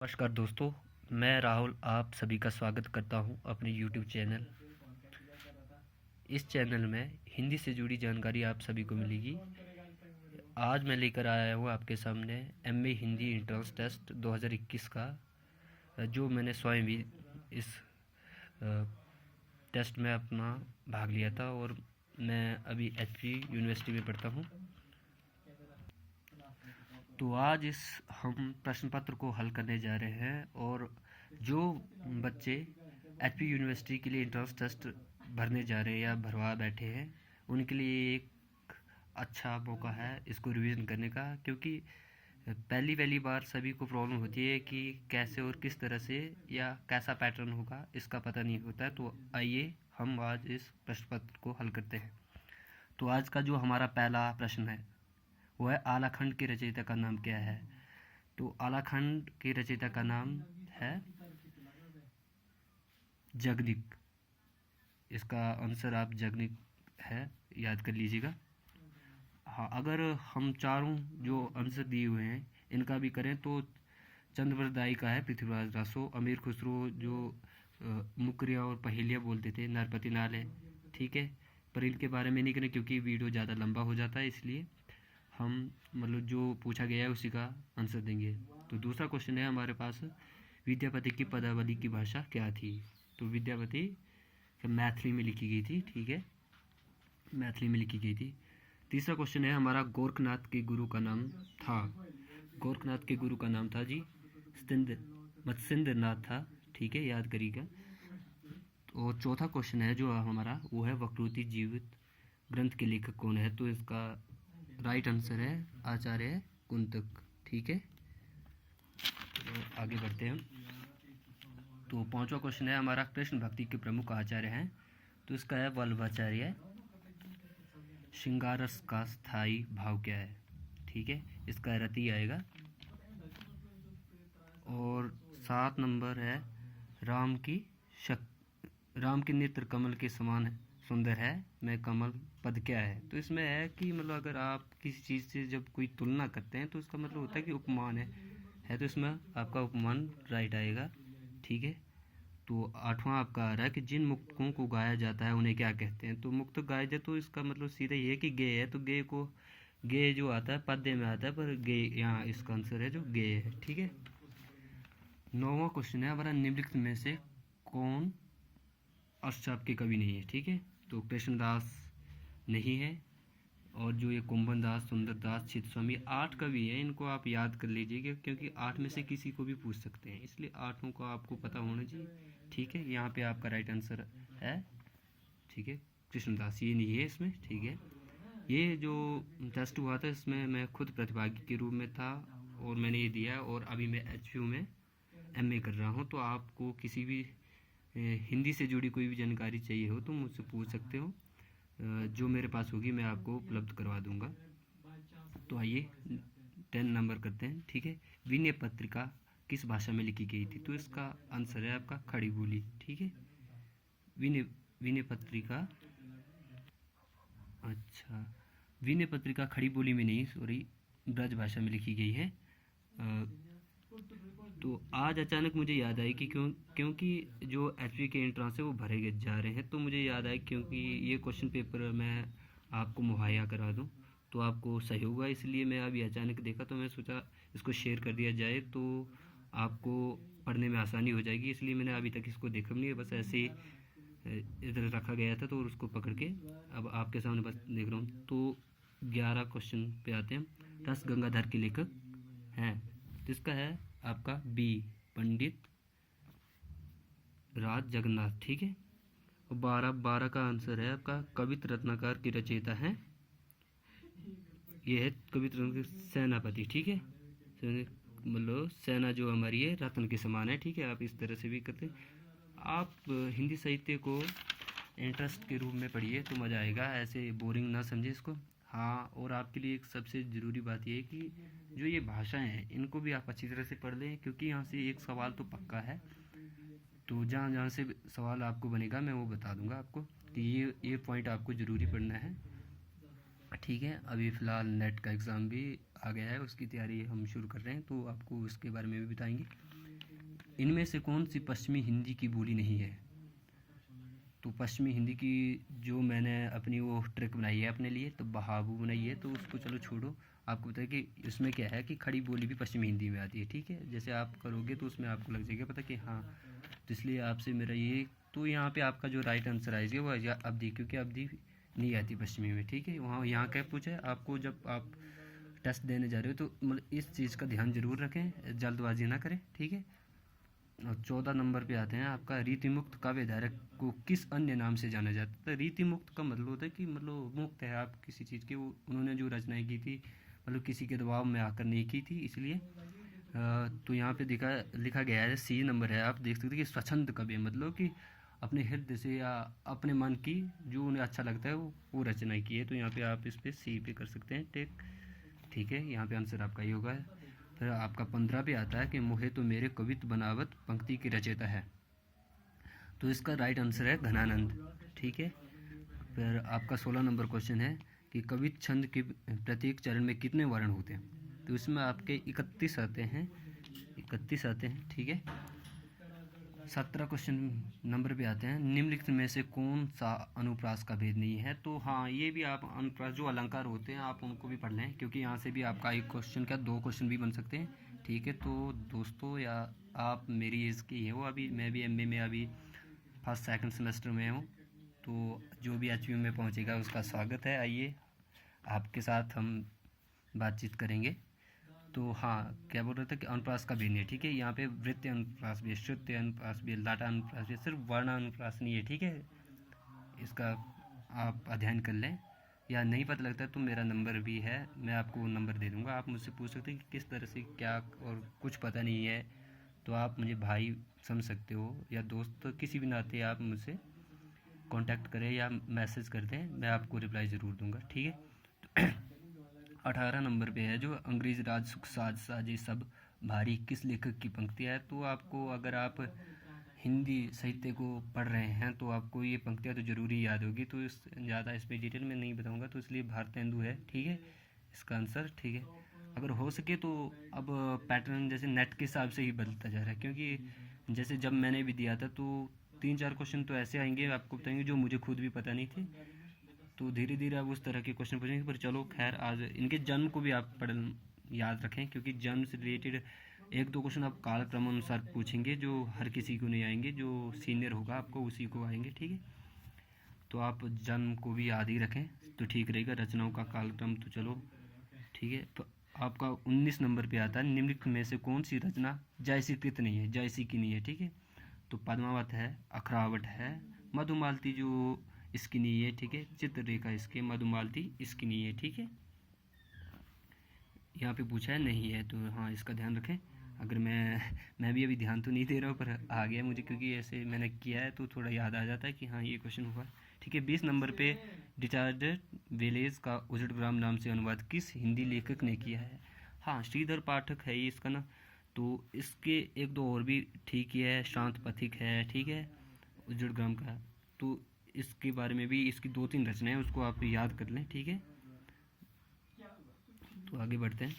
नमस्कार दोस्तों, मैं राहुल आप सभी का स्वागत करता हूं अपने YouTube चैनल। इस चैनल में हिंदी से जुड़ी जानकारी आप सभी को मिलेगी। आज मैं लेकर आया हूं आपके सामने MA हिंदी एंट्रेंस टेस्ट 2021 का, जो मैंने स्वयं भी इस टेस्ट में अपना भाग लिया था और मैं अभी HP यूनिवर्सिटी में पढ़ता हूं। तो आज हम प्रश्न पत्र को हल करने जा रहे हैं और जो बच्चे HP यूनिवर्सिटी के लिए एंट्रेंस टेस्ट भरने जा रहे हैं या भरवा बैठे हैं, उनके लिए एक अच्छा मौका है इसको रिवीजन करने का, क्योंकि पहली बार सभी को प्रॉब्लम होती है कि कैसे और किस तरह से या कैसा पैटर्न होगा इसका पता नहीं होता है। तो आइए हम आज इस प्रश्न पत्र को हल करते हैं। तो आज का जो हमारा पहला प्रश्न है वह आलाखंड के रचयिता का नाम क्या है। तो आलाखंड के रचयिता का नाम है जगनिक। इसका आंसर आप जगनिक है, याद कर लीजिएगा। हाँ, अगर हम चारों जो आंसर दिए हुए हैं इनका भी करें तो चंद्रवरदाई का है पृथ्वीराज रासो, अमीर खुसरो जो मुकरिया और पहेलिया बोलते थे नरपति नाल है, ठीक है। पर इनके बारे में नहीं करें क्योंकि वीडियो ज़्यादा लंबा हो जाता है, इसलिए हम मतलब जो पूछा गया है उसी का आंसर देंगे। तो दूसरा क्वेश्चन है हमारे पास, विद्यापति की पदावली की भाषा क्या थी। तो विद्यापति मैथिली में लिखी गई थी, ठीक है, मैथिली में लिखी गई थी। तीसरा क्वेश्चन है हमारा, गोरखनाथ के गुरु का नाम था। गोरखनाथ के गुरु का नाम था जी मत्स्येंद्र नाथ था, ठीक है, याद करिएगा। और चौथा क्वेश्चन है जो हमारा वो है, वक्रोति जीवित ग्रंथ के लेखक कौन है। तो इसका राइट आंसर है आचार्य कुंतक, ठीक है। तो आगे बढ़ते हैं। तो पांचवा क्वेश्चन है हमारा, कृष्ण भक्ति के प्रमुख आचार्य हैं। तो इसका है वल्लभाचार्य। श्रृंगारस का स्थायी भाव क्या है, ठीक है, इसका रति आएगा। और 7 नंबर है, राम की नेत्र कमल के समान सुंदर है, मैं कमल पद क्या है। तो इसमें है कि मतलब अगर आप किसी चीज़ से जब कोई तुलना करते हैं तो इसका मतलब होता है कि उपमान है। तो इसमें आपका उपमान राइट आएगा, ठीक है। तो 8वां आपका आ रहा है कि जिन मुक्तकों को गाया जाता है उन्हें क्या कहते हैं। तो मुक्त गाया जाए तो इसका मतलब सीधा ये है कि गेय है। तो गेय जो आता है पद्य में आता है, पर गेय यहाँ इसका आंसर है जो गेय है, ठीक है। 9वां क्वेश्चन है हमारा, निम्नलिखित में से कौन अष्टचाप के कवि नहीं है, ठीक है। तो कृष्णदास नहीं है, और जो ये कुंभन दास, सुंदर दास, चित स्वामी, 8 कवि हैं। इनको आप याद कर लीजिएगा क्योंकि 8 में से किसी को भी पूछ सकते हैं, इसलिए 8 को आपको पता होना चाहिए, ठीक है। यहाँ पे आपका राइट आंसर है, ठीक है, कृष्णदास ये नहीं है इसमें, ठीक है। ये जो टेस्ट हुआ था इसमें मैं खुद प्रतिभागी के रूप में था और मैंने ये दिया, और अभी मैं HU में MA कर रहा हूँ। तो आपको किसी भी हिंदी से जुड़ी कोई भी जानकारी चाहिए हो तो मुझसे पूछ सकते हो, जो मेरे पास होगी मैं आपको उपलब्ध करवा दूंगा। तो आइए 10 नंबर करते हैं, ठीक है। विनय पत्रिका किस भाषा में लिखी गई थी। तो इसका आंसर है आपका खड़ी बोली, ठीक है। विनय पत्रिका, अच्छा, विनय पत्रिका खड़ी बोली में नहीं, सॉरी, ब्रज भाषा में लिखी गई है। तो आज अचानक मुझे याद आई कि क्योंकि जो HB के एंट्रेंस है वो भरे जा रहे हैं, तो मुझे याद आया क्योंकि ये क्वेश्चन पेपर मैं आपको मुहैया करा दूं तो आपको सही होगा, इसलिए मैं अभी अचानक देखा तो मैं सोचा इसको शेयर कर दिया जाए तो आपको पढ़ने में आसानी हो जाएगी। इसलिए मैंने अभी तक इसको देखा नहीं है, बस ऐसे ही इधर रखा गया था तो उसको पकड़ के अब आपके सामने बस देख रहा हूँ। तो 11 क्वेश्चन पे आते हैं, रस गंगाधर के लेखक हैं। तो इसका है आपका B, पंडित राज जगन्नाथ, ठीक है। और 12 का आंसर है आपका, कवित रत्नाकर की रचयिता है, ये है कवित रत्नाकर सेनापति, ठीक है। मतलब सेना जो हमारी है रत्न के समान है, ठीक है। आप इस तरह से भी करते हैं। आप हिंदी साहित्य को इंटरेस्ट के रूप में पढ़िए तो मज़ा आएगा, ऐसे बोरिंग ना समझे इसको। हाँ, और आपके लिए एक सबसे ज़रूरी बात यह है कि जो ये भाषाएं हैं इनको भी आप अच्छी तरह से पढ़ लें, क्योंकि यहाँ से एक सवाल तो पक्का है। तो जहाँ जहाँ से सवाल आपको बनेगा मैं वो बता दूंगा आपको कि ये पॉइंट आपको ज़रूरी पढ़ना है, ठीक है। अभी फ़िलहाल नेट का एग्ज़ाम भी आ गया है, उसकी तैयारी हम शुरू कर रहे हैं तो आपको उसके बारे में भी बताएंगे। इनमें से कौन सी पश्चिमी हिंदी की बोली नहीं है? तो पश्चिमी हिंदी की जो मैंने अपनी वो ट्रिक बनाई है अपने लिए, तो बहाबू बनाई है, तो उसको चलो छोड़ो। आपको पता है कि इसमें क्या है कि खड़ी बोली भी पश्चिमी हिंदी में आती है, ठीक है। जैसे आप करोगे तो उसमें आपको लग जाएगा पता कि हाँ, तो इसलिए आपसे मेरा ये, तो यहाँ पे आपका जो राइट आंसर आएगा वो अवधि, क्योंकि अवधि नहीं आती पश्चिमी में, ठीक है। वहाँ यहाँ क्या पूछा है आपको, जब आप टेस्ट देने जा रहे हो तो मतलब इस चीज़ का ध्यान जरूर रखें, जल्दबाजी ना करें, ठीक है। और 14 नंबर पे आते हैं आपका, रीति मुक्त काव्य धारक को किस अन्य नाम से जाना जाता है? तो रीति मुक्त का मतलब होता है कि मतलब मुक्त है आप किसी चीज़ के, वो उन्होंने जो रचनाएं की थी मतलब किसी के दबाव में आकर नहीं की थी, इसलिए तो यहाँ पे लिखा गया है, सी नंबर है। आप देख सकते हैं कि स्वच्छंद कवि, मतलब कि अपने हृदय से या अपने मन की जो उन्हें अच्छा लगता है वो रचना की है। तो यहाँ पे आप इस पर सी पे कर सकते हैं टेक, ठीक है। यहाँ पे आंसर आपका ही होगा। फिर आपका 15 पे आता है कि मोहे तो मेरे कवित्व बनावत पंक्ति के रचयिता है, तो इसका राइट आंसर है घनानंद, ठीक है। फिर आपका 16 नंबर क्वेश्चन है कि कवित्व छंद के प्रत्येक चरण में कितने वर्ण होते हैं? तो इसमें आपके 31 आते हैं, 31 आते हैं, ठीक है। 17 क्वेश्चन नंबर पे आते हैं, निम्नलिखित में से कौन सा अनुप्रास का भेद नहीं है? तो हाँ, ये भी आप अनुप्रास जो अलंकार होते हैं आप उनको भी पढ़ लें, क्योंकि यहाँ से भी आपका एक क्वेश्चन क्या 2 क्वेश्चन भी बन सकते हैं, ठीक है। तो दोस्तों, या आप मेरी एज के ही हो, अभी मैं भी एमए में अभी फर्स्ट सेकंड सेमेस्टर में हूँ, तो जो भी एचयू में पहुँचेगा उसका स्वागत है। आइए आपके साथ हम बातचीत करेंगे। तो हाँ, क्या बोल रहे थे कि अनुप्रास का भी नहीं है, ठीक है। यहाँ पे वृत्ति अनुप्रास भी है, श्रुति अनुप्रास भी है, लाटा अनुप्रास भी है, सिर्फ वर्ण अनुप्रास नहीं है, ठीक है। इसका आप अध्ययन कर लें, या नहीं पता लगता तो मेरा नंबर भी है, मैं आपको नंबर दे दूँगा। आप मुझसे पूछ सकते हैं कि किस तरह से क्या, और कुछ पता नहीं है तो आप मुझे भाई समझ सकते हो या दोस्त, तो किसी भी नाते आप मुझसे कांटेक्ट करें या मैसेज कर दें, मैं आपको रिप्लाई ज़रूर दूँगा, ठीक है। 18 नंबर पे है जो अंग्रेज राज सुख साज साजे सब भारी, किस लेखक की पंक्तियाँ है? तो आपको, अगर आप हिंदी साहित्य को पढ़ रहे हैं तो आपको ये पंक्तियाँ तो ज़रूरी याद होगी, तो इस ज़्यादा इस पर डिटेल में नहीं बताऊंगा, तो इसलिए भारतेंदु है, ठीक है इसका आंसर, ठीक है। अगर हो सके तो अब पैटर्न जैसे नेट के हिसाब से ही बदलता जा रहा है, क्योंकि जैसे जब मैंने भी दिया था तो 3-4 क्वेश्चन तो ऐसे आएंगे आपको बताएंगे जो मुझे खुद भी पता नहीं थे, तो धीरे धीरे अब उस तरह के क्वेश्चन पूछेंगे। पर चलो खैर, आज इनके जन्म को भी आप पढ़ याद रखें, क्योंकि जन्म से रिलेटेड 1-2 क्वेश्चन आप कालक्रम अनुसार पूछेंगे, जो हर किसी को नहीं आएंगे, जो सीनियर होगा आपको उसी को आएंगे, ठीक है। तो आप जन्म को भी याद ही रखें तो ठीक रहेगा। रचनाओं का कालक्रम तो चलो ठीक है। तो आपका 19 नंबर पे आता है, निम्नलिखित में से कौन सी रचना जयसी कृत नहीं है, जयसी की नहीं है, ठीक है। तो पद्मावत है, अखरावट है, मधुमालती जो इसकी नहीं है, ठीक है। चित्ररेखा इसके, मधुमालती इसकी नहीं है, ठीक है। यहाँ पे पूछा है नहीं है, तो हाँ इसका ध्यान रखें। अगर मैं भी अभी ध्यान तो नहीं दे रहा हूँ पर आ गया मुझे, क्योंकि ऐसे मैंने किया है तो थोड़ा याद आ जाता है कि हाँ ये क्वेश्चन हुआ, ठीक है। 20 नंबर पे डिचार्डेड विलेज का उजड़ ग्राम नाम से अनुवाद किस हिंदी लेखक ने किया है? हाँ, श्रीधर पाठक है ये इसका ना। तो इसके 1-2 और भी ठीक ही है, शांत पथिक है, ठीक है, उजड़ ग्राम का। तो इसके बारे में भी, इसकी 2-3 रचनाएं उसको आप याद कर लें, ठीक है। तो आगे बढ़ते हैं।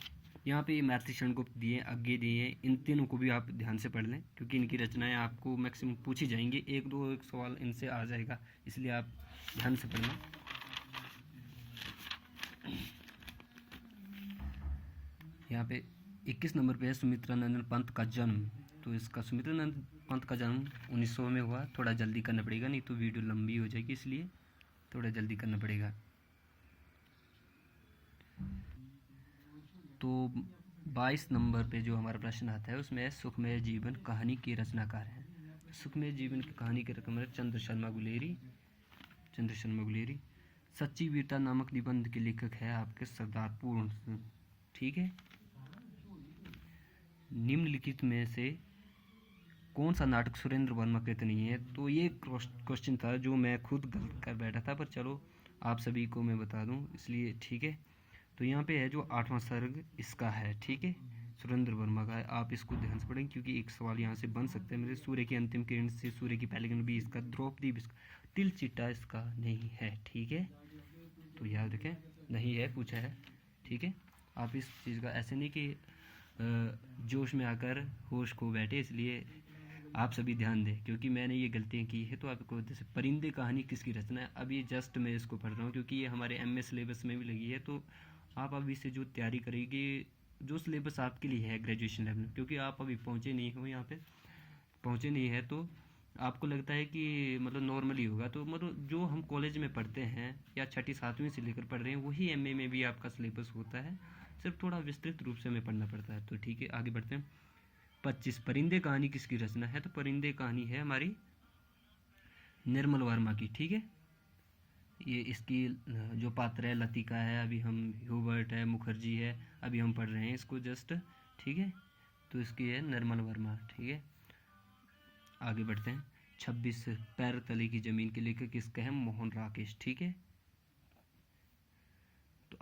यहाँ पे ये मैथिली शरणगुप्त दिए, आगे दिए, इन तीनों को भी आप ध्यान से पढ़ लें, क्योंकि इनकी रचनाएं आपको मैक्सिमम पूछी जाएंगी, 1-2 एक सवाल इनसे आ जाएगा, इसलिए आप ध्यान से पढ़ना। यहाँ पे 21 नंबर पे है सुमित्रानंद पंत का जन्म। तो इसका सुमित्रानंद पंत का जन्म 1900 में हुआ। थोड़ा जल्दी करना पड़ेगा, नहीं तो वीडियो लंबी हो जाएगी, इसलिए थोड़ा जल्दी करना पड़ेगा। तो 22 नंबर पे जो हमारा प्रश्न आता है उसमें सुखमय जीवन कहानी के रचनाकार हैं। सुखमय जीवन की कहानी के रकम चंद्र शर्मा गुलेरी। सच्ची वीरता नामक निबंध के लेखक है आपके सरदार पूर्ण सिंह, ठीक है। निम्नलिखित में से कौन सा नाटक सुरेंद्र वर्मा कृत नहीं है? तो ये क्वेश्चन था जो मैं खुद गलत कर बैठा था, पर चलो आप सभी को मैं बता दूं, इसलिए ठीक है। तो यहाँ पे है जो 8वां सर्ग इसका है, ठीक है, सुरेंद्र वर्मा का है। आप इसको ध्यान से पढ़ेंगे, क्योंकि एक सवाल यहाँ से बन सकता है मेरे। सूर्य की अंतिम किरण से सूर्य की पहली किरण भी इसका, द्रौपदी भी इसका, तिल चिट्टा इसका नहीं है, ठीक है। तो याद रखें, नहीं है पूछा है, ठीक है। आप इस चीज़ का ऐसे नहीं कि जोश में आकर होश खो बैठे, इसलिए आप सभी ध्यान दें, क्योंकि मैंने ये गलतियाँ की है। तो आपको जैसे परिंदे कहानी किसकी रचना है, अब ये जस्ट मैं इसको पढ़ रहा हूँ क्योंकि ये हमारे एमए सिलेबस में भी लगी है। तो आप अभी से जो तैयारी करेंगे, जो सिलेबस आपके लिए है ग्रेजुएशन लेवल में, क्योंकि आप अभी पहुँचे नहीं हो यहाँ पे, पहुँचे नहीं है, तो आपको लगता है कि मतलब नॉर्मली होगा। तो मतलब जो हम कॉलेज में पढ़ते हैं या छठी सातवीं से लेकर पढ़ रहे हैं, वही एमए में भी आपका सिलेबस होता है, सिर्फ थोड़ा विस्तृत रूप से हमें पढ़ना पड़ता है। तो ठीक है, आगे बढ़ते हैं। 25, परिंदे कहानी किसकी रचना है, तो परिंदे कहानी है हमारी निर्मल वर्मा की। ठीक है, ये इसकी जो पात्र है लतिका है, अभी हम ह्यूबर्ट है, मुखर्जी है, अभी हम पढ़ रहे हैं इसको जस्ट। ठीक है, तो इसकी है निर्मल वर्मा। ठीक है, आगे बढ़ते हैं। 26, पैर तले की जमीन के लेखक किसका है, मोहन राकेश। ठीक है, तो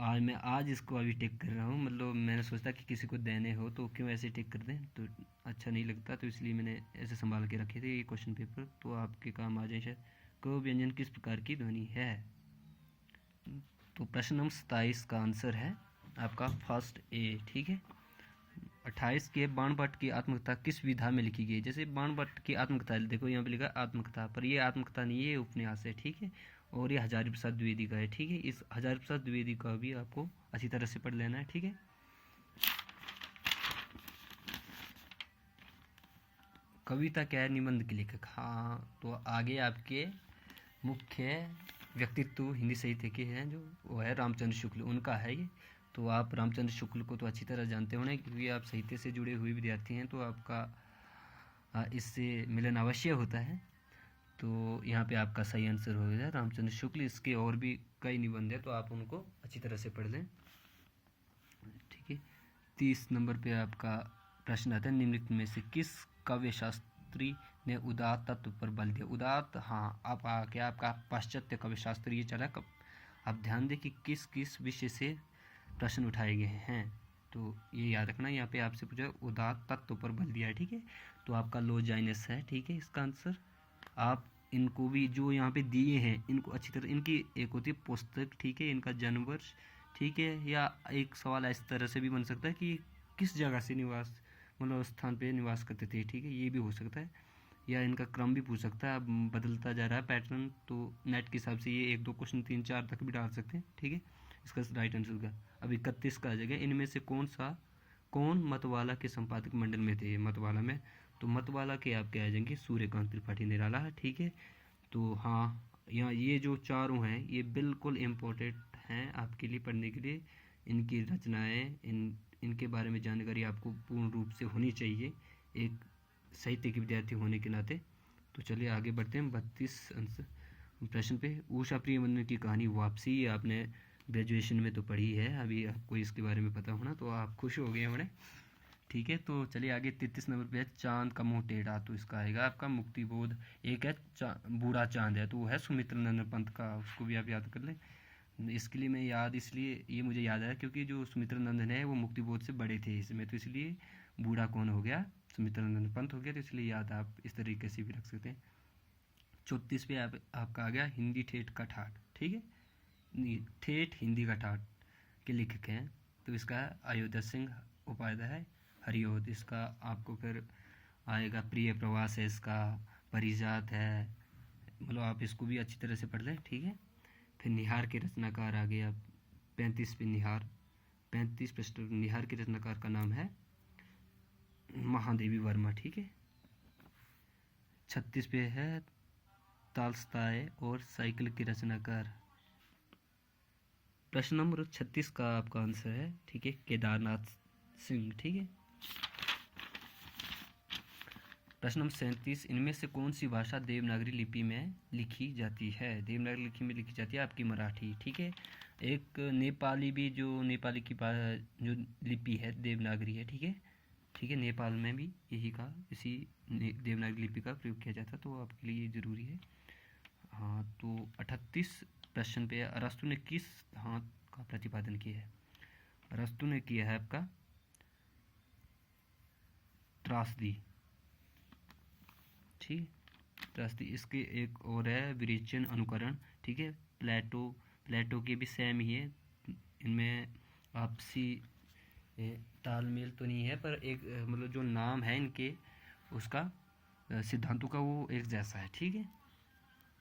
आज इसको अभी टिक कर रहा हूँ, मतलब मैंने सोचा कि किसी को देने हो तो क्यों ऐसे टिक कर दें, तो अच्छा नहीं लगता, तो इसलिए मैंने ऐसे संभाल के रखे थे ये क्वेश्चन पेपर, तो आपके काम आ जाए शायद। क व्यंजन किस प्रकार की ध्वनि है, तो प्रश्न नंबर 27 का आंसर है आपका फर्स्ट ए। ठीक है, 28 के बाणभट्ट की आत्मकथा किस विधा में लिखी गई, जैसे बाणभट्ट की आत्मकथा, देखो यहाँ पे लिखा आत्मकथा, पर ये आत्मकथा नहीं है, ये उपन्यास है। ठीक है, और ये हजारी प्रसाद द्विवेदी का है। ठीक है, इस हजारी प्रसाद द्विवेदी का भी आपको अच्छी तरह से पढ़ लेना है। ठीक है, कविता क्या है, निबंध के लेखक। हाँ, तो आगे आपके मुख्य व्यक्तित्व हिंदी साहित्य के हैं जो, वो है रामचंद्र शुक्ल, उनका है ये। तो आप रामचंद्र शुक्ल को तो अच्छी तरह जानते होंगे, क्योंकि आप साहित्य से जुड़े हुए विद्यार्थी हैं, तो आपका इससे मिलन अवश्य होता है। तो यहाँ पे आपका सही आंसर हो गया रामचंद्र शुक्ल। इसके और भी कई निबंध हैं, तो आप उनको अच्छी तरह से पढ़ लें। ठीक है, 30 नंबर पे आपका प्रश्न आता है, निम्नलिखित में से किस काव्य शास्त्री ने उदात्त तत्व पर बल दिया। उदात्त, हाँ, आप क्या आपका पाश्चात्य काव्य शास्त्र ये चला कब, आप ध्यान दें कि किस किस विषय से प्रश्न उठाए गए हैं, तो ये याद रखना। यहाँ पे आपसे पूछा उदात्त तत्व पर बल दिया है। ठीक है, तो आपका लोजाइनस है। ठीक है, इसका आंसर। आप इनको भी जो यहाँ पे दिए हैं, इनको अच्छी तरह, इनकी एक होती है पुस्तक, ठीक है, इनका जन्म वर्ष, ठीक है, या एक सवाल इस तरह से भी बन सकता है कि किस जगह से निवास, मतलब स्थान पे निवास करते थे। ठीक है, ये भी हो सकता है, या इनका क्रम भी पूछ सकता है। अब बदलता जा रहा है पैटर्न, तो नेट के हिसाब से ये 1 2 क्वेश्चन 3 4 तक भी डाल सकते हैं। ठीक है, इसका राइट आंसर का अब 31 का आ जाएगा, इनमें से कौन मतवाला के संपादक मंडल में थे, मतवाला में, तो मतवाला के आपके आ जाएंगे सूर्यकांत त्रिपाठी निराला। ठीक है, तो हाँ, यहाँ ये जो चारों हैं ये बिल्कुल इम्पोर्टेंट हैं आपके लिए पढ़ने के लिए। इनकी रचनाएं, इनके बारे में जानकारी आपको पूर्ण रूप से होनी चाहिए एक साहित्य के विद्यार्थी होने के नाते। तो चलिए आगे बढ़ते हैं 32 प्रश्न पे। उषा प्रियमंदन की कहानी वापसी, आपने ग्रेजुएशन में तो पढ़ी है, अभी आपको इसके बारे में पता होना, तो आप खुश हो गए होंगे। ठीक है, तो चलिए आगे 33 नंबर पे है चांद का मुंह टेढ़ा, तो इसका आएगा आपका मुक्तिबोध। एक है बूढ़ा चांद है, तो वो है सुमित्र नंदन पंत का, उसको भी आप याद कर लें। इसके लिए मैं याद, इसलिए ये मुझे याद आया क्योंकि जो सुमित्र नंदन है वो मुक्तिबोध से बड़े थे इसमें, तो इसलिए बूढ़ा कौन हो गया, सुमित्र नंदन पंत हो गया, तो इसलिए याद आप इस तरीके से भी रख सकते हैं। 34 पे आपका आ गया हिंदी ठेठ का ठाठ। ठीक है, ठेठ हिंदी का ठाठ के लेखक हैं, तो इसका अयोध्या सिंह उपाध्याय है, हरिओद। इसका आपको फिर आएगा प्रिय प्रवास है, इसका परिजात है, मतलब आप इसको भी अच्छी तरह से पढ़ लें। ठीक है, फिर निहार के रचनाकार आ गए आप 35 पे निहार, 35 पृष्ठ निहार के रचनाकार का नाम है महादेवी वर्मा। ठीक है, 36 पे है तालस्ताय और साइकिल के रचनाकार। प्रश्न नंबर 36 का आपका आंसर है, ठीक है, केदारनाथ सिंह। ठीक है, प्रश्न नंबर 37, इनमें से कौन सी भाषा देवनागरी लिपि में लिखी जाती है, देवनागरी लिपि में लिखी जाती है आपकी मराठी। ठीक है, एक नेपाली भी, जो नेपाली की जो लिपि है देवनागरी है। ठीक है, ठीक है, नेपाल में भी यही का इसी देवनागरी लिपि का प्रयोग किया जाता है, तो आपके लिए ये जरूरी है। हाँ, तो 38 प्रश्न पे अरस्तु ने किस सिद्धांत का प्रतिपादन किया है, अरस्तु ने किया है आपका त्रासदी। ठीक, त्रासदी। इसके एक और है विरेचन अनुकरण। ठीक है, प्लेटो के भी सेम ही है, इनमें आपसी तालमेल तो नहीं है, पर एक मतलब जो नाम है इनके उसका सिद्धांतों का वो एक जैसा है, ठीक है।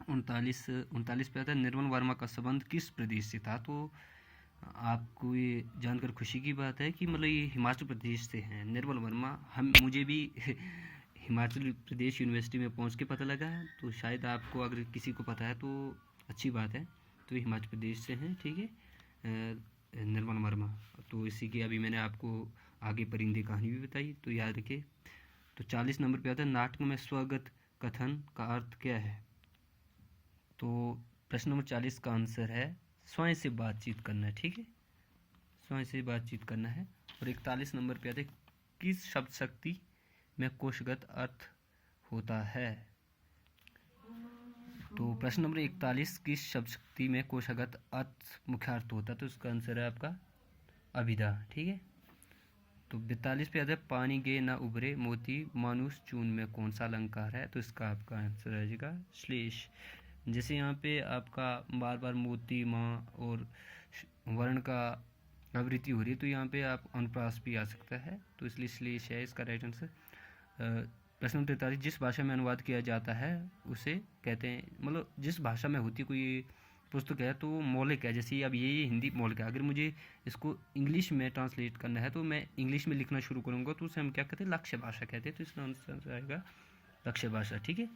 39 पे आता है निर्मल वर्मा का संबंध किस प्रदेश से था। तो आपको ये जानकर खुशी की बात है कि मतलब ये हिमाचल प्रदेश से हैं निर्मल वर्मा। मुझे भी हिमाचल प्रदेश यूनिवर्सिटी में पहुंच के पता लगा है, तो शायद आपको अगर किसी को पता है तो अच्छी बात है। तो ये हिमाचल प्रदेश से हैं, ठीक है, निर्मल वर्मा। तो इसी की अभी मैंने आपको आगे परिंदे कहानी भी बताई, तो याद रखिए। तो 40 नंबर पे आता है नाटक में स्वगत कथन का अर्थ क्या है। तो प्रश्न नंबर 40 का आंसर है स्वयं से बातचीत करना, ठीक है, स्वयं से बातचीत करना है। और 41 नंबर पे आते किस शब्द शक्ति में कोशगत अर्थ होता है। तो प्रश्न नंबर 41 किस शब्द शक्ति में कोशगत अर्थ मुख्य अर्थ होता है। तो इसका आंसर है आपका अभिधा, ठीक है। तो 42 पे आता है पानी गे ना उभरे मोती मानुष चून में कौन सा अलंकार है। तो इसका आपका आंसर आ जाएगा श्लेष। जैसे यहाँ पे आपका बार बार मोती माँ और वर्ण का आवृत्ति हो रही है, तो यहाँ पे आप अनुप्रास भी आ सकता है, तो इसलिए श्लेष है इसका राइट आंसर। प्रश्न 43 जिस भाषा में अनुवाद किया जाता है उसे कहते हैं, मतलब जिस भाषा में होती कोई पुस्तक है तो वो मौलिक है। जैसे अब ये हिंदी मौलिक है, अगर मुझे इसको इंग्लिश में ट्रांसलेट करना है तो मैं इंग्लिश में लिखना शुरू करूँगा, तो उसे हम क्या कहते हैं, लक्ष्य भाषा कहते हैं। तो इसका आंसर आएगा लक्ष्य भाषा, ठीक है।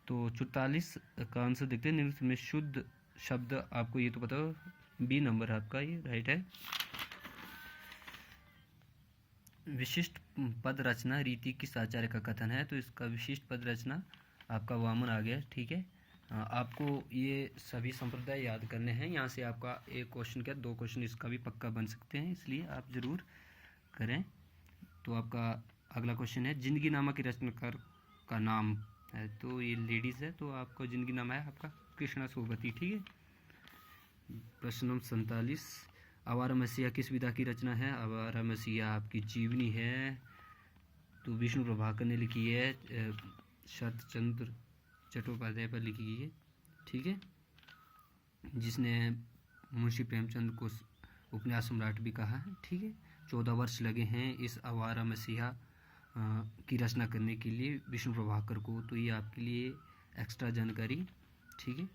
तो 44 का आंसर देखते हैं निम्न में शुद्ध शब्द। आपको ये तो पता हो, बी नंबर आपका ये राइट है। विशिष्ट पद रचना रीति किस आचार्य का कथन है। तो इसका विशिष्ट पद रचना आपका वामन आ गया, ठीक है। आपको ये सभी संप्रदाय याद करने हैं। यहाँ से आपका एक क्वेश्चन क्या 2 क्वेश्चन इसका भी पक्का बन सकते हैं, इसलिए आप ज़रूर करें। तो आपका अगला क्वेश्चन है जिंदगी नामा की रचनाकार का नाम है। तो ये लेडीज़ है, तो आपका जिंदगी नामा है आपका कृष्णा सोबती, ठीक है। प्रश्न नंबर 47 आवारा मसीहा किस विधा की रचना है। आवारा मसीहा आपकी जीवनी है, तो विष्णु प्रभाकर ने लिखी है, शरतचंद्र चट्टोपाध्याय पर लिखी गई है, ठीक है, जिसने मुंशी प्रेमचंद को उपन्यास सम्राट भी कहा है, ठीक है। 14 वर्ष लगे हैं इस आवारा मसीहा की रचना करने के लिए विष्णु प्रभाकर को, तो ये आपके लिए एक्स्ट्रा जानकारी, ठीक है।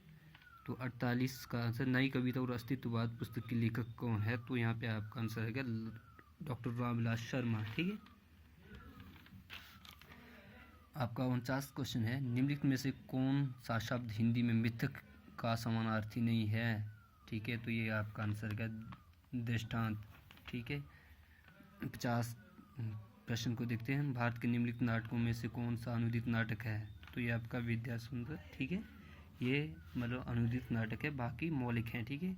तो 48 का आंसर नई कविता और अस्तित्ववाद पुस्तक के लेखक कौन है। तो यहाँ पे आपका आंसर है डॉक्टर रामविलास शर्मा, ठीक है। आपका 49 क्वेश्चन है निम्नलिखित में से कौन सा शब्द हिंदी में मिथक का समानार्थी नहीं है, ठीक है। तो ये आपका आंसर है दृष्टांत, ठीक है। 50 प्रश्न को देखते हैं भारत के निम्नलिखित नाटकों में से कौन सा अनुदित नाटक है। तो ये आपका विद्या सुंदर, ठीक है, ये मतलब अनुदित नाटक है, बाकी मौलिक हैं, ठीक है।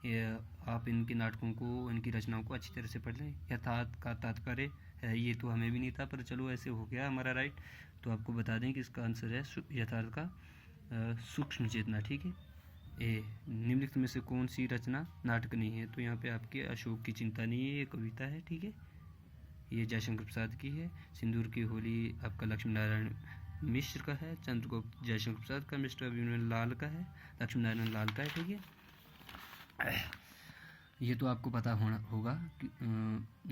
ये आप इनके नाटकों को इनकी रचनाओं को अच्छी तरह से पढ़ लें। यथार्थ का तात्पर्य है, ये तो हमें भी नहीं था, पर चलो ऐसे हो गया हमारा राइट। तो आपको बता दें कि इसका आंसर है यथार्थ का सूक्ष्म चेतना, ठीक है। ए निम्नलिखित में से कौन सी रचना नाटक नहीं है। तो यहाँ पे आपके अशोक की चिंता नहीं है, ये कविता है, ठीक है, ये जयशंकर प्रसाद की है। सिंदूर की होली आपका लक्ष्मी नारायण मिश्र का है। चंद्रगुप्त जयशंकर प्रसाद का, मिस्टर अभिमन्यु लाल का है, लक्ष्मी नारायण लाल का है, ठीक है। ये तो आपको पता होगा कि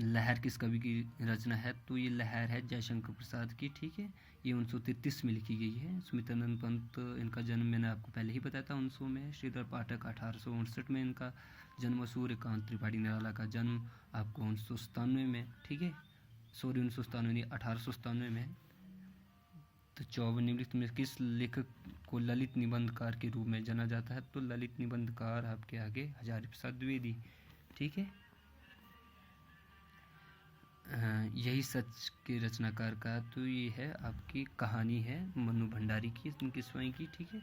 लहर किस कवि की रचना है। तो ये लहर है जयशंकर प्रसाद की, ठीक है। ये 1933 में लिखी गई है। सुमित्रानंद पंत इनका जन्म मैंने आपको पहले ही बताया था 1900 में। श्रीधर पाठक 1859 में इनका जन्म। सूर्यकांत त्रिपाठी निराला का जन्म आपको 1997 में, ठीक है, सॉरी 1997 नहीं 1897 में। तो 54 निम्नलिखित में किस लेखक को ललित निबंधकार के रूप में जाना जाता है। तो ललित निबंधकार आपके आगे हजारी प्रसाद द्विवेदी, ठीक है। यही सच के रचनाकार का, तो ये है आपकी कहानी है मनु भंडारी की, इनकी स्वयं की, ठीक है।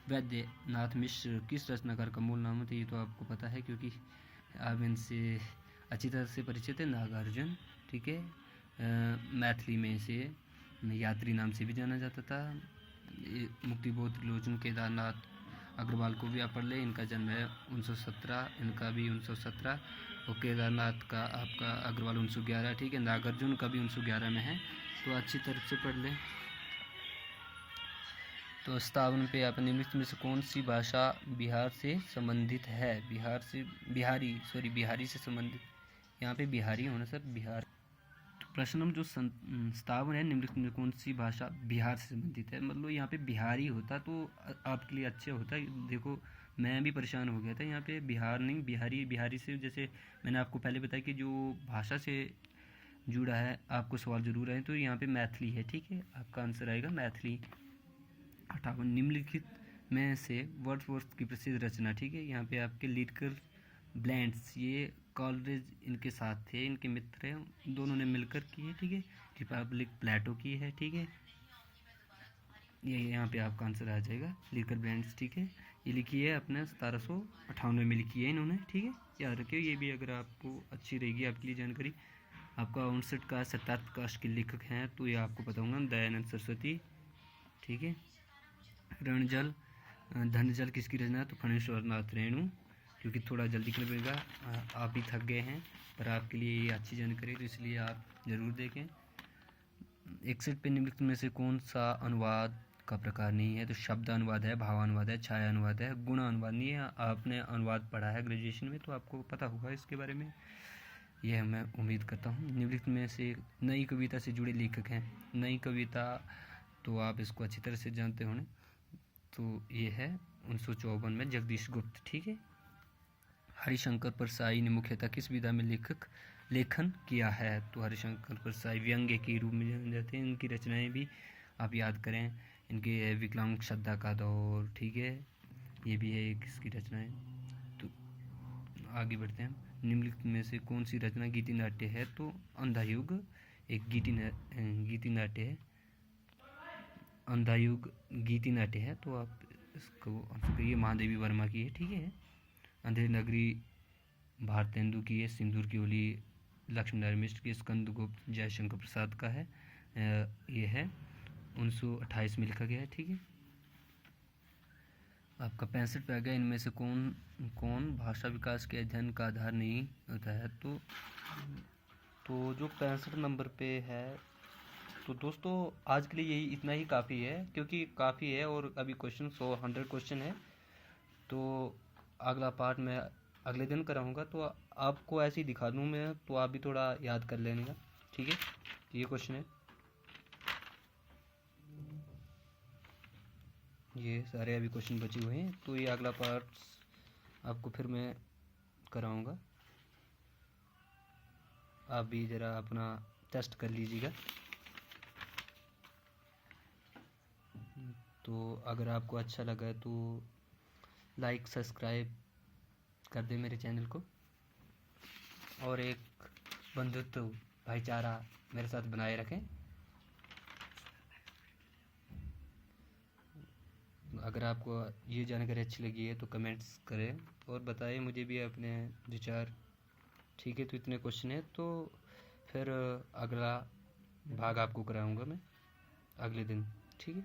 वैद्यनाथ मिश्र किस रचनाकार का मूल नाम है। ये तो आपको पता है क्योंकि आप इनसे अच्छी तरह से परिचित है। नागार्जुन, ठीक है, मैथिली में इसे यात्री नाम से भी जाना जाता था। मुक्तिबोध त्रिलोचन केदारनाथ अग्रवाल को भी आप पढ़ ले, इनका जन्म है 1917, इनका भी 1917, और केदारनाथ का आपका अग्रवाल 1911, ठीक है। नागार्जुन का भी 1911 में है, तो अच्छी तरह से पढ़ लें। तो 57 पे आप निम्नलिखित में से कौन सी भाषा बिहार से संबंधित है। बिहारी से संबंधित, यहाँ पे बिहारी होना सर, बिहार प्रश्न नंबर जो स्थावन है, निम्नलिखित में कौन सी भाषा बिहार से संबंधित है। मतलब यहाँ पे बिहारी होता तो आपके लिए अच्छा होता। देखो मैं भी परेशान हो गया था, यहाँ पे बिहार नहीं बिहारी, बिहारी से जैसे मैंने आपको पहले बताया कि जो भाषा से जुड़ा है आपको सवाल जरूर आए, तो यहाँ पे मैथिली है। ठीक है, आपका आंसर आएगा मैथिली। 58 निम्नलिखित में से वर्ड्सवर्थ की प्रसिद्ध रचना। ठीक है, यहाँ पे आपके लिटिल ब्लैंड्स, ये कॉलरेज इनके साथ थे, इनके मित्र हैं, दोनों ने मिलकर की है। ठीक है, रिपब्लिक प्लेटो की है। ठीक है, ये यहाँ पे आपका आंसर आ जाएगा लिटिल ब्लैंड्स। ठीक है, ये लिखी है अपने 1798 में लिखी है इन्होंने। ठीक है, याद रखिए ये भी, अगर आपको अच्छी रहेगी आपके लिए जानकारी। आपका 59 का 57 कास्ट के लेखक हैं, तो ये आपको पता होगा, दयानंद सरस्वती। ठीक है, रणजल धनजल किसकी रचना है, तो फणेश्वर नाथ रेणु। क्योंकि थोड़ा जल्दी कर पड़ेगा, आप भी थक गए हैं, पर आपके लिए ये अच्छी जानकारी, तो इसलिए आप ज़रूर देखें। 61 पे निम्नलिखित में से कौन सा अनुवाद का प्रकार नहीं है, तो शब्द अनुवाद है, भावानुवाद है, छाया अनुवाद है, गुण अनुवाद नहीं है। आपने अनुवाद पढ़ा है ग्रेजुएशन में, तो आपको पता होगा इसके बारे में, यह मैं उम्मीद करता हूँ। निम्नलिखित में से नई कविता से जुड़े लेखक हैं। नई कविता तो आप इसको अच्छी तरह से जानते होंगे, तो ये है 1954 में जगदीश गुप्त। ठीक है, हरिशंकर परसाई ने मुख्यतः किस विधा में लेखन किया है, तो हरिशंकर परसाई व्यंग्य के रूप में जाने जाते हैं। इनकी रचनाएं भी आप याद करें, इनके विकलांग श्रद्धा का दौर। ठीक है, ये भी है एक इसकी रचनाएं। तो आगे बढ़ते हैं। निम्नलिखित में से कौन सी रचना गीति नाट्य है, तो अंधा युग एक गीति नाट्य है। अंधा युग गीति नाट्य है, तो आप इसको आंसर करिए, महादेवी वर्मा की है। ठीक है, अंधेरी नगरी भारतेंदु की है, सिंदूर की होली लक्ष्मी नारायण मिश्र की, स्कंदगुप्त जयशंकर प्रसाद का है। ये है 1928 में लिखा गया है। ठीक है, आपका 65 पे आ गया, इनमें से कौन भाषा विकास के अध्ययन का आधार नहीं होता है, तो जो 65 नंबर पे है, तो दोस्तों आज के लिए यही इतना ही काफ़ी है, क्योंकि काफ़ी है और अभी क्वेश्चन 100 क्वेश्चन है। तो अगला पार्ट मैं अगले दिन कराऊंगा, तो आपको ऐसे ही दिखा दूँ मैं, तो आप भी थोड़ा याद कर लेने का। ठीक है, ये क्वेश्चन है, ये सारे अभी क्वेश्चन बचे हुए हैं, तो ये अगला पार्ट आपको फिर मैं कराऊंगा। आप भी ज़रा अपना टेस्ट कर लीजिएगा। तो अगर आपको अच्छा लगा तो लाइक सब्सक्राइब कर दें मेरे चैनल को, और एक बंधुत्व भाईचारा मेरे साथ बनाए रखें। अगर आपको ये जानकारी अच्छी लगी है तो कमेंट्स करें और बताएं मुझे भी अपने विचार। ठीक है, तो इतने क्वेश्चन है, तो फिर अगला भाग आपको कराऊंगा मैं अगले दिन। ठीक है।